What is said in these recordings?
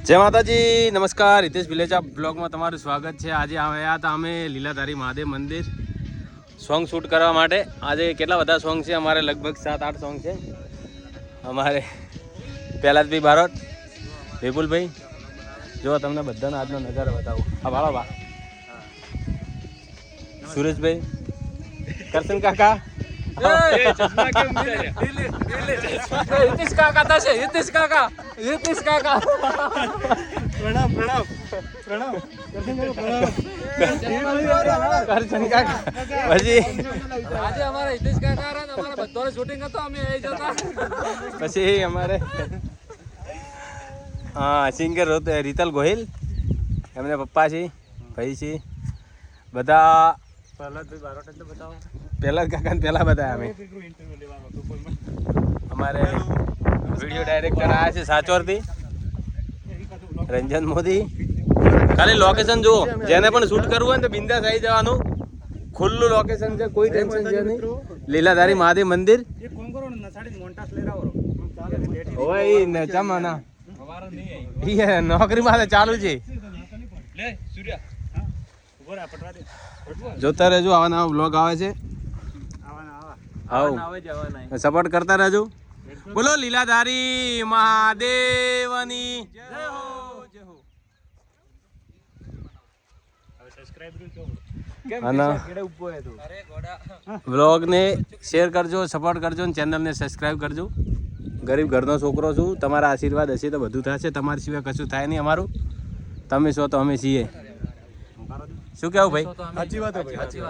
જય માતાજી, નમસ્કાર. હિતેશ વિલેજા બ્લોગમાં તમારું સ્વાગત છે. આજે આવ્યા હતા અમે લીલાધારી મહાદેવ મંદિર સોંગ શૂટ કરવા માટે. આજે કેટલા બધા સોંગ છે અમારે, લગભગ 7-8 સોંગ છે અમારે. પહેલાદભાઈ બારોટ, વિપુલભાઈ, જો તમને બધાનો આજનો નજારો બતાવો. આ ભાળો બા, સુરેશભાઈ, કરશન કાકા, હિતેશ કાકા થશે. હિતેશ કાકા પ્રણામ કરશન કાકા. પછી આજે અમારા હિતેશ કાકા અને અમારા બધાનો શૂટિંગ હતો, અમે આવી જતા. પછી અમારે સિંગર રીતલ ગોહિલ, એમને પપ્પા છે, ભાઈ છે, બધા પહેલા કાકા પહેલા બધા અમે. અમારે વિડીયો ડાયરેક્ટર આવ્યા છે સાચોરથી, રંજન મોદી. ખાલી લોકેશન જુઓ, જેને પણ શૂટ કરવું હોય ને તો બિંદાસ આવી જવાનું. ખુલ્લું લોકેશન છે, કોઈ ટેન્શન છે નહીં. લીલાધારી મહાદેવ મંદિર નોકરી માં ચાલુ છે. જોતા રહેજો, આવા નવા બ્લોગ આવે છે. સપોર્ટ કરતા રહેજો. બોલો લીલાધારી મહાદેવની જય હો. બ્લોગ ને શેર કરજો, સપોર્ટ કરજો, ચેનલ ને સબસ્ક્રાઇબ કરજો. ગરીબ ઘરનો છોકરો છું, તમારા આશીર્વાદ હશે તો બધું થશે. તમારા સિવાય કશું થાય નહીં અમારું. તમે છો તો અમે છીએ. શું કેવું ભાઈ?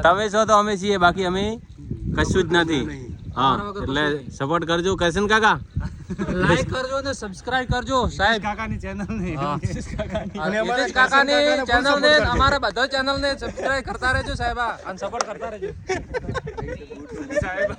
તમે છો તો અમે છીએ, બાકી અમે કશું જ નથી. હા, એટલે સપોર્ટ કરજો. કરશન કાકા લાઈક કરજો ને સબસ્ક્રાઇબ કરજો સાહેબ. કાકાની ચેનલ ને હિતેશ કાકાની ચેનલ ને અમારા બધા ચેનલ ને સબસ્ક્રાઇબ કરતા રહેજો સાહેબ, અને સપોર્ટ કરતા રહેજો સાહેબ.